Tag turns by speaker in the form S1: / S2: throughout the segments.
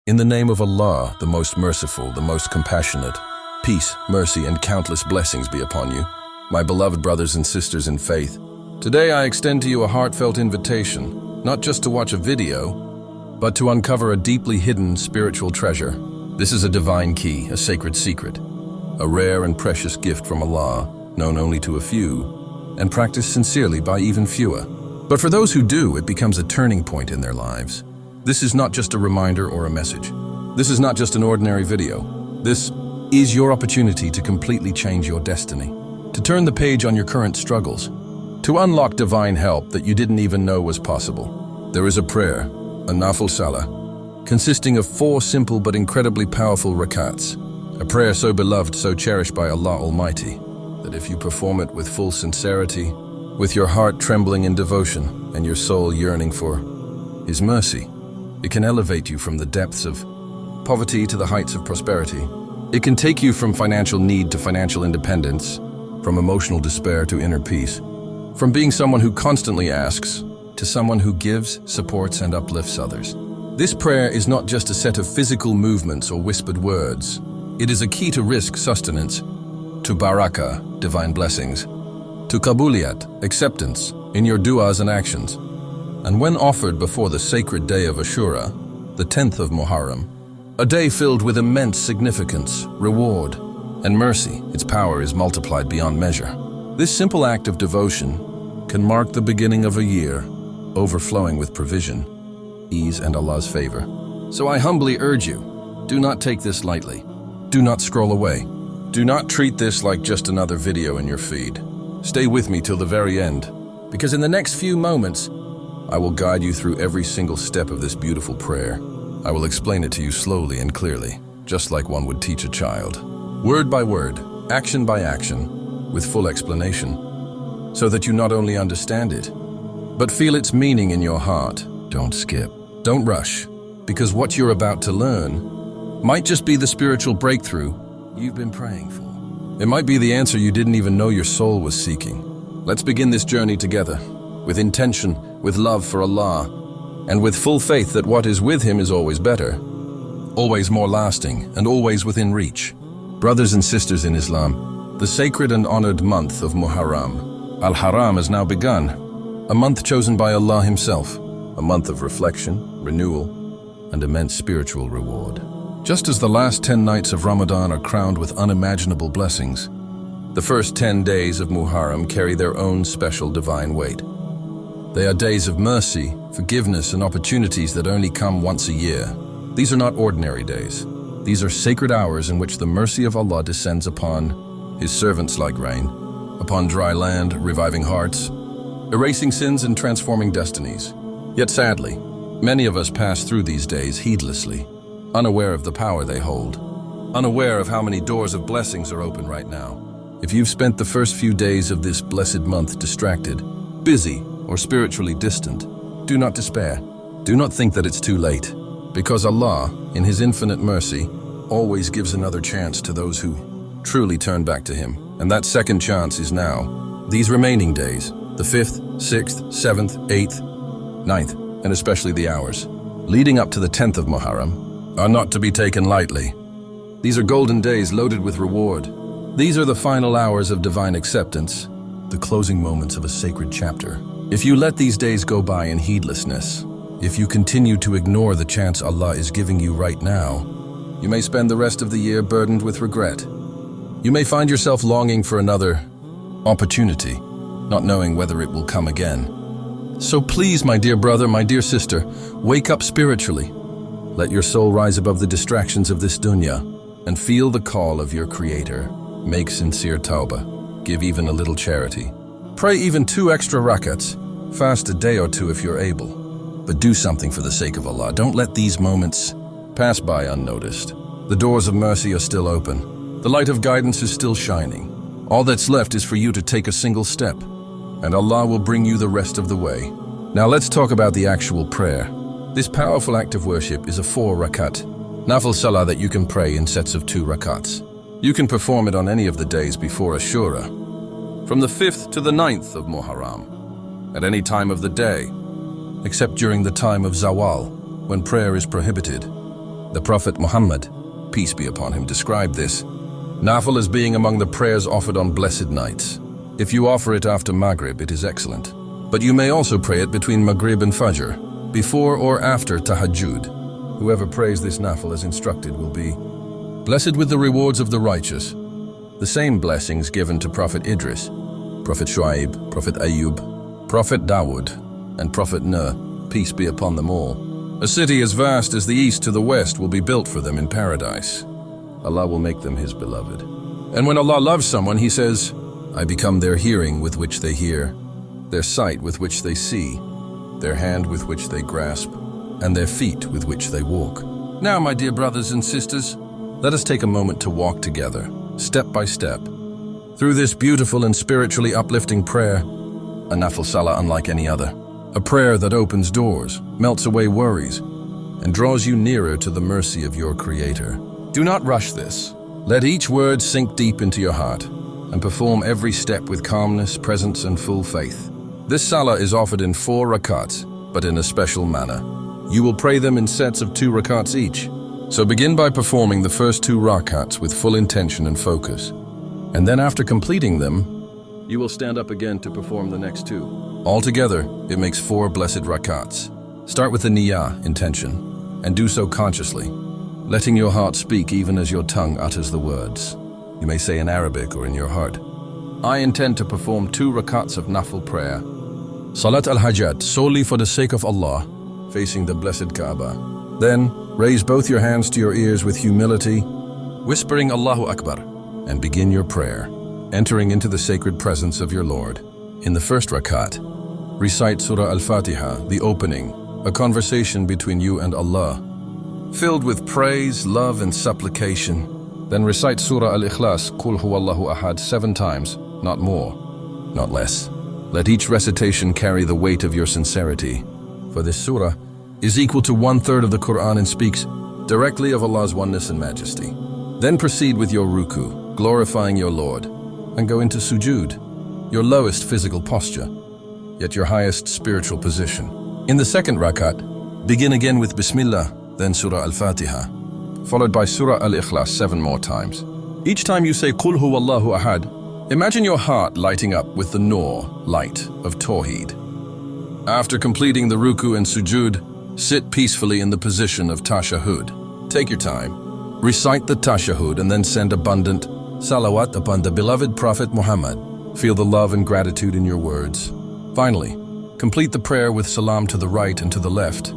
S1: In the name of Allah, the most merciful, the most compassionate, peace, mercy, and countless blessings be upon you, my beloved brothers and sisters in faith. Today I extend to you a heartfelt invitation, not just to watch a video, but to uncover a deeply hidden spiritual treasure. This is a divine key, a sacred secret, a rare and precious gift from Allah, known only to a few, and practiced sincerely by even fewer. But for those who do, it becomes a turning point in their lives. This is not just a reminder or a message. This is not just an ordinary video. This is your opportunity to completely change your destiny, to turn the page on your current struggles, to unlock divine help that you didn't even know was possible. There is a prayer, a nafl salah, consisting of 4 simple but incredibly powerful rakats, a prayer so beloved, so cherished by Allah Almighty, that if you perform it with full sincerity, with your heart trembling in devotion and your soul yearning for His mercy, it can elevate you from the depths of poverty to the heights of prosperity. It can take you from financial need to financial independence, from emotional despair to inner peace, from being someone who constantly asks to someone who gives, supports, and uplifts others. This prayer is not just a set of physical movements or whispered words. It is a key to rizq, sustenance, to barakah, divine blessings, to qabuliyat, acceptance, in your du'as and actions. And when offered before the sacred day of Ashoora, the 10th of Muharram, a day filled with immense significance, reward, and mercy, its power is multiplied beyond measure. This simple act of devotion can mark the beginning of a year, overflowing with provision, ease, and Allah's favor. So I humbly urge you, do not take this lightly. Do not scroll away. Do not treat this like just another video in your feed. Stay with me till the very end, because in the next few moments, I will guide you through every single step of this beautiful prayer. I will explain it to you slowly and clearly, just like one would teach a child. Word by word, action by action, with full explanation, so that you not only understand it, but feel its meaning in your heart. Don't skip. Don't rush, because what you're about to learn might just be the spiritual breakthrough you've been praying for. It might be the answer you didn't even know your soul was seeking. Let's begin this journey together, with intention, with love for Allah, and with full faith that what is with Him is always better, always more lasting, and always within reach. Brothers and sisters in Islam, the sacred and honored month of Muharram, Al-Haram, has now begun, a month chosen by Allah Himself, a month of reflection, renewal, and immense spiritual reward. Just as the last 10 nights of Ramadan are crowned with unimaginable blessings, the first 10 days of Muharram carry their own special divine weight. They are days of mercy, forgiveness, and opportunities that only come once a year. These are not ordinary days. These are sacred hours in which the mercy of Allah descends upon His servants like rain, upon dry land, reviving hearts, erasing sins and transforming destinies. Yet sadly, many of us pass through these days heedlessly, unaware of the power they hold, unaware of how many doors of blessings are open right now. If you've spent the first few days of this blessed month distracted, busy, or spiritually distant, do not despair. Do not think that it's too late, because Allah, in His infinite mercy, always gives another chance to those who truly turn back to Him. And that second chance is now. These remaining days, the 5th, 6th, 7th, 8th, 9th, and especially the hours leading up to the 10th of Muharram, are not to be taken lightly. These are golden days loaded with reward. These are the final hours of divine acceptance, the closing moments of a sacred chapter. If you let these days go by in heedlessness, if you continue to ignore the chance Allah is giving you right now, you may spend the rest of the year burdened with regret. You may find yourself longing for another opportunity, not knowing whether it will come again. So please, my dear brother, my dear sister, wake up spiritually. Let your soul rise above the distractions of this dunya and feel the call of your Creator. Make sincere tawbah. Give even a little charity. Pray even 2 extra rakats. Fast a day or 2 if you're able. But do something for the sake of Allah. Don't let these moments pass by unnoticed. The doors of mercy are still open. The light of guidance is still shining. All that's left is for you to take a single step, and Allah will bring you the rest of the way. Now let's talk about the actual prayer. This powerful act of worship is a 4-Rakat Nafl salah that you can pray in sets of 2 rakats. You can perform it on any of the days before Ashoora, from the 5th to the 9th of Muharram, at any time of the day, except during the time of Zawal, when prayer is prohibited. The Prophet Muhammad, peace be upon him, described this nafl as being among the prayers offered on blessed nights. If you offer it after Maghrib, it is excellent. But you may also pray it between Maghrib and Fajr, before or after Tahajjud. Whoever prays this nafl as instructed will be blessed with the rewards of the righteous, the same blessings given to Prophet Idris, Prophet Shu'aib, Prophet Ayyub, Prophet Dawood, and Prophet Nuh, peace be upon them all. A city as vast as the east to the west will be built for them in paradise. Allah will make them His beloved. And when Allah loves someone, He says, I become their hearing with which they hear, their sight with which they see, their hand with which they grasp, and their feet with which they walk. Now, my dear brothers and sisters, let us take a moment to walk together, step by step, through this beautiful and spiritually uplifting prayer, a nafl salah unlike any other. A prayer that opens doors, melts away worries, and draws you nearer to the mercy of your Creator. Do not rush this. Let each word sink deep into your heart, and perform every step with calmness, presence, and full faith. This salah is offered in 4 rakats, but in a special manner. You will pray them in sets of 2 rakats each. So begin by performing the first 2 rakats with full intention and focus. And then after completing them, you will stand up again to perform the next 2. Altogether, it makes 4 blessed rakats. Start with the niyyah, intention, and do so consciously, letting your heart speak even as your tongue utters the words. You may say in Arabic or in your heart, I intend to perform 2 rakats of nafl prayer, Salat al-Hajat, solely for the sake of Allah, facing the blessed Kaaba. Then, raise both your hands to your ears with humility, whispering Allahu Akbar, and begin your prayer, entering into the sacred presence of your Lord. In the first rakat, recite Surah al-Fatiha, the opening, a conversation between you and Allah, filled with praise, love, and supplication. Then recite Surah al-Ikhlas, Qul huwallahu ahad, 7 times, not more, not less. Let each recitation carry the weight of your sincerity, for this surah is equal to 1/3 of the Quran and speaks directly of Allah's oneness and majesty. Then proceed with your ruku, glorifying your Lord, and go into sujood, your lowest physical posture, yet your highest spiritual position. In the second rakat, begin again with Bismillah, then Surah al-Fatiha, followed by Surah al-Ikhlas 7 more times. Each time you say Qul huwallahu ahad, imagine your heart lighting up with the Nur, light of Tawheed. After completing the ruku and sujood, sit peacefully in the position of tashahhud. Take your time, recite the tashahhud, and then send abundant salawat upon the beloved Prophet Muhammad. Feel the love and gratitude in your words. Finally, complete the prayer with salam to the right and to the left,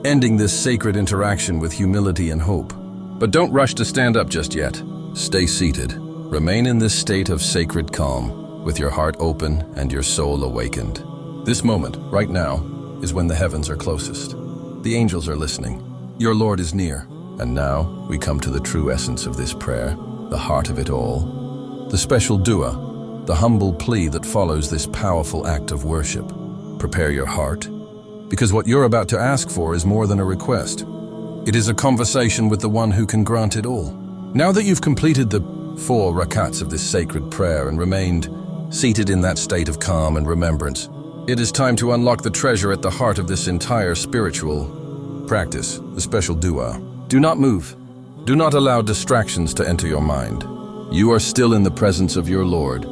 S1: ending this sacred interaction with humility and hope. But don't rush to stand up just yet. Stay seated. Remain in this state of sacred calm, with your heart open and your soul awakened. This moment, right now, is when the heavens are closest. The angels are listening. Your Lord is near. And now, we come to the true essence of this prayer, the heart of it all. The special dua, the humble plea that follows this powerful act of worship. Prepare your heart, because what you're about to ask for is more than a request. It is a conversation with the one who can grant it all. Now that you've completed the 4 rakats of this sacred prayer and remained seated in that state of calm and remembrance, it is time to unlock the treasure at the heart of this entire spiritual practice, the special dua. Do not move. Do not allow distractions to enter your mind. You are still in the presence of your Lord,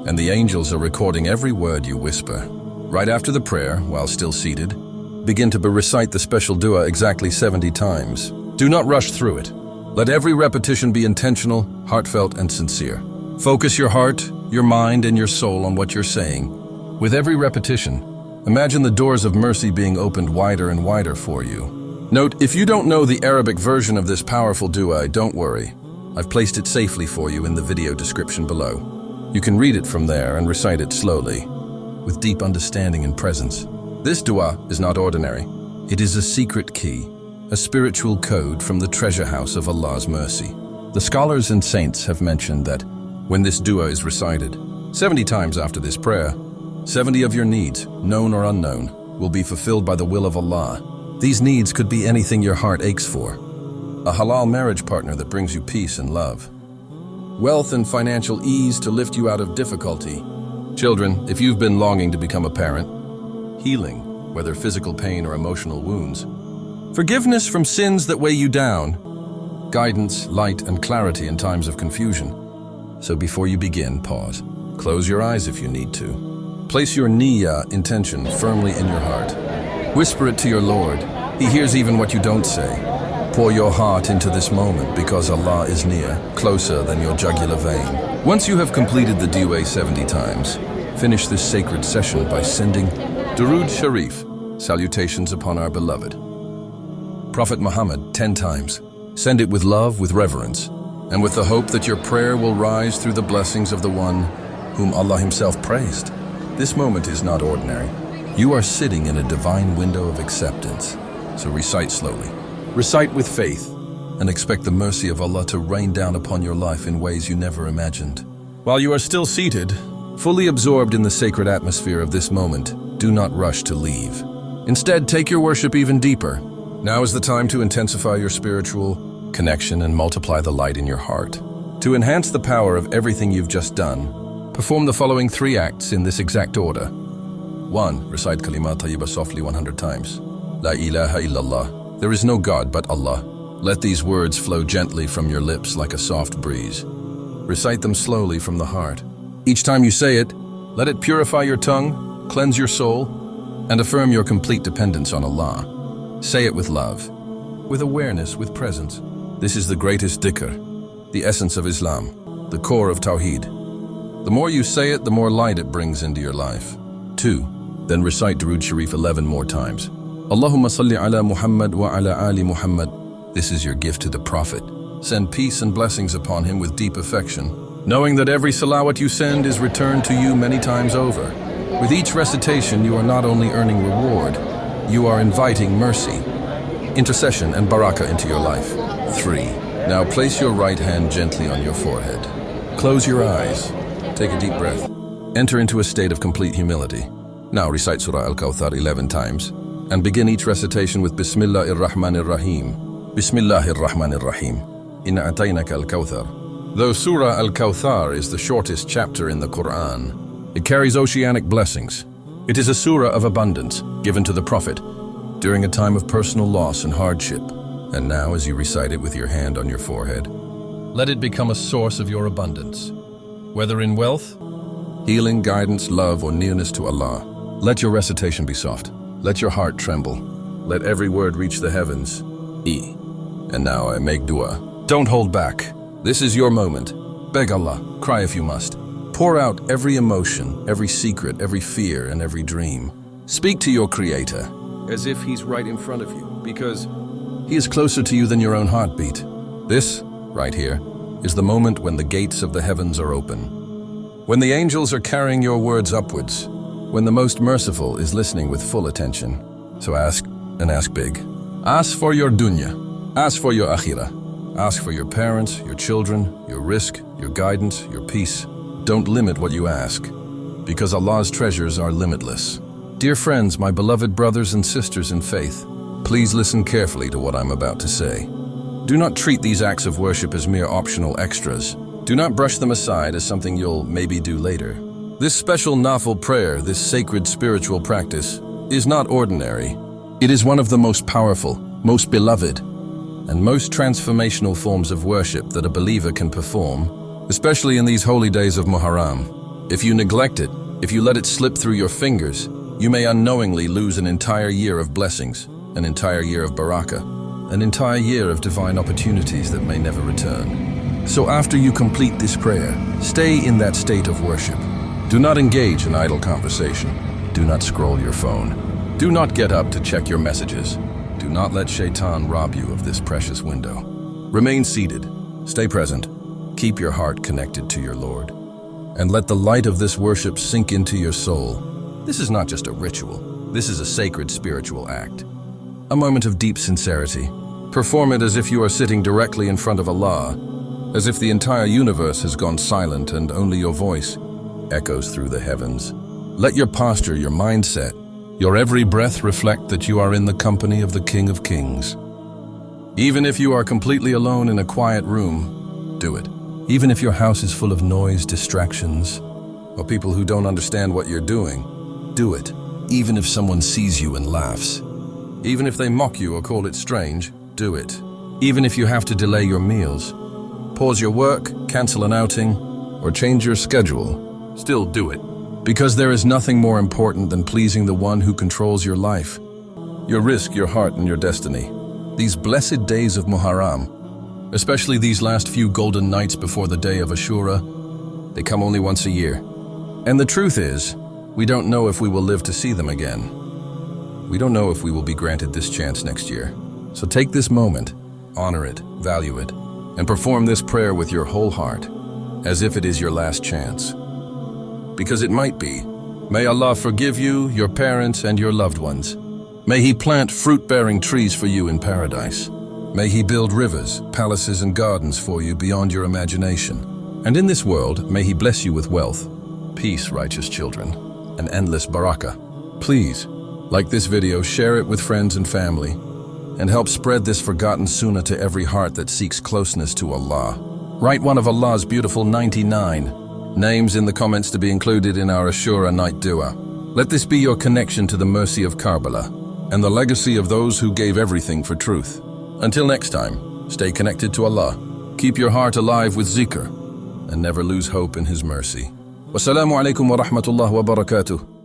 S1: and the angels are recording every word you whisper. Right after the prayer, while still seated, begin to recite the special dua exactly 70 times. Do not rush through it. Let every repetition be intentional, heartfelt, and sincere. Focus your heart, your mind, and your soul on what you're saying. With every repetition, imagine the doors of mercy being opened wider and wider for you. Note, if you don't know the Arabic version of this powerful dua, don't worry. I've placed it safely for you in the video description below. You can read it from there and recite it slowly, with deep understanding and presence. This dua is not ordinary. It is a secret key, a spiritual code from the treasure house of Allah's mercy. The scholars and saints have mentioned that when this dua is recited 70 times after this prayer, 70 of your needs, known or unknown, will be fulfilled by the will of Allah. These needs could be anything your heart aches for. A halal marriage partner that brings you peace and love. Wealth and financial ease to lift you out of difficulty. Children, if you've been longing to become a parent. Healing, whether physical pain or emotional wounds. forgiveness from sins that weigh you down, guidance, light, and clarity in times of confusion. So before you begin, pause. Close your eyes if you need to. Place your niyyah intention firmly in your heart. Whisper it to your Lord. He hears even what you don't say. Pour your heart into this moment because Allah is near, closer than your jugular vein. Once you have completed the dua 70 times, finish this sacred session by sending Durood Sharif, salutations upon our beloved Prophet Muhammad 10 times. Send it with love, with reverence, and with the hope that your prayer will rise through the blessings of the one whom Allah Himself praised. This moment is not ordinary. You are sitting in a divine window of acceptance. So recite slowly. Recite with faith, and expect the mercy of Allah to rain down upon your life in ways you never imagined. While you are still seated, fully absorbed in the sacred atmosphere of this moment, do not rush to leave. Instead, take your worship even deeper. Now is the time to intensify your spiritual connection and multiply the light in your heart. To enhance the power of everything you've just done, perform the following 3 acts in this exact order. 1. Recite Kalimat Tayyibah softly 100 times. La ilaha illallah. There is no God but Allah. Let these words flow gently from your lips like a soft breeze. Recite them slowly from the heart. Each time you say it, let it purify your tongue, cleanse your soul, and affirm your complete dependence on Allah. Say it with love, with awareness, with presence. This is the greatest dhikr, the essence of Islam, the core of Tawheed. The more you say it, the more light it brings into your life. 2. Then recite Durood Sharif 11 more times. Allahumma salli ala Muhammad wa ala ali Muhammad. This is your gift to the Prophet. Send peace and blessings upon him with deep affection, knowing that every salawat you send is returned to you many times over. With each recitation, you are not only earning reward, you are inviting mercy, intercession, and barakah into your life. 3. Now place your right hand gently on your forehead. Close your eyes. Take a deep breath. Enter into a state of complete humility. Now recite Surah Al-Kawthar 11 times, and begin each recitation with Bismillahir, Rahmanir, Bismillahir Rahmanir Rahim. Inna ataynaka al-Kawthar. Though Surah Al-Kawthar is the shortest chapter in the Quran, it carries oceanic blessings. It is a surah of abundance given to the Prophet during a time of personal loss and hardship. And now, as you recite it with your hand on your forehead, let it become a source of your abundance. Whether in wealth, healing, guidance, love, or nearness to Allah, let your recitation be soft. Let your heart tremble. Let every word reach the heavens. And now I make dua. Don't hold back. This is your moment. Beg Allah. Cry if you must. Pour out every emotion, every secret, every fear, and every dream. Speak to your Creator as if He's right in front of you, because He is closer to you than your own heartbeat. This, right here, is the moment when the gates of the heavens are open. When the angels are carrying your words upwards. When the Most Merciful is listening with full attention. So ask, and ask big. Ask for your dunya. Ask for your akhirah. Ask for your parents, your children, your rizq, your guidance, your peace. Don't limit what you ask, because Allah's treasures are limitless. Dear friends, my beloved brothers and sisters in faith, please listen carefully to what I'm about to say. Do not treat these acts of worship as mere optional extras. Do not brush them aside as something you'll maybe do later. This special nafl prayer, this sacred spiritual practice, is not ordinary. It is one of the most powerful, most beloved, and most transformational forms of worship that a believer can perform, especially in these holy days of Muharram. If you neglect it, if you let it slip through your fingers, you may unknowingly lose an entire year of blessings, an entire year of barakah, an entire year of divine opportunities that may never return. So after you complete this prayer, stay in that state of worship. Do not engage in idle conversation. Do not scroll your phone. Do not get up to check your messages. Do not let Shaitan rob you of this precious window. Remain seated. Stay present. Keep your heart connected to your Lord, and let the light of this worship sink into your soul. This is not just a ritual. This is a sacred spiritual act. A moment of deep sincerity. Perform it as if you are sitting directly in front of Allah, as if the entire universe has gone silent and only your voice echoes through the heavens. Let your posture, your mindset, your every breath reflect that you are in the company of the King of Kings. Even if you are completely alone in a quiet room, do it. Even if your house is full of noise, distractions, or people who don't understand what you're doing, do it. Even if someone sees you and laughs. Even if they mock you or call it strange, do it. Even if you have to delay your meals, pause your work, cancel an outing, or change your schedule, still do it. Because there is nothing more important than pleasing the one who controls your life, your rizq, your heart, and your destiny. These blessed days of Muharram, especially these last few golden nights before the day of Ashoora, they come only once a year. And the truth is, we don't know if we will live to see them again. We don't know if we will be granted this chance next year. So take this moment, honor it, value it, and perform this prayer with your whole heart, as if it is your last chance. Because it might be. May Allah forgive you, your parents, and your loved ones. May He plant fruit-bearing trees for you in paradise. May He build rivers, palaces, and gardens for you beyond your imagination. And in this world, may He bless you with wealth, peace, righteous children, and endless barakah. Please, like this video, share it with friends and family, and help spread this forgotten sunnah to every heart that seeks closeness to Allah. Write one of Allah's beautiful 99 names in the comments to be included in our Ashoora night dua. Let this be your connection to the mercy of Karbala and the legacy of those who gave everything for truth. Until next time, stay connected to Allah, keep your heart alive with zikr, and never lose hope in His mercy. Wassalamu alaikum wa rahmatullahi wa barakatuh.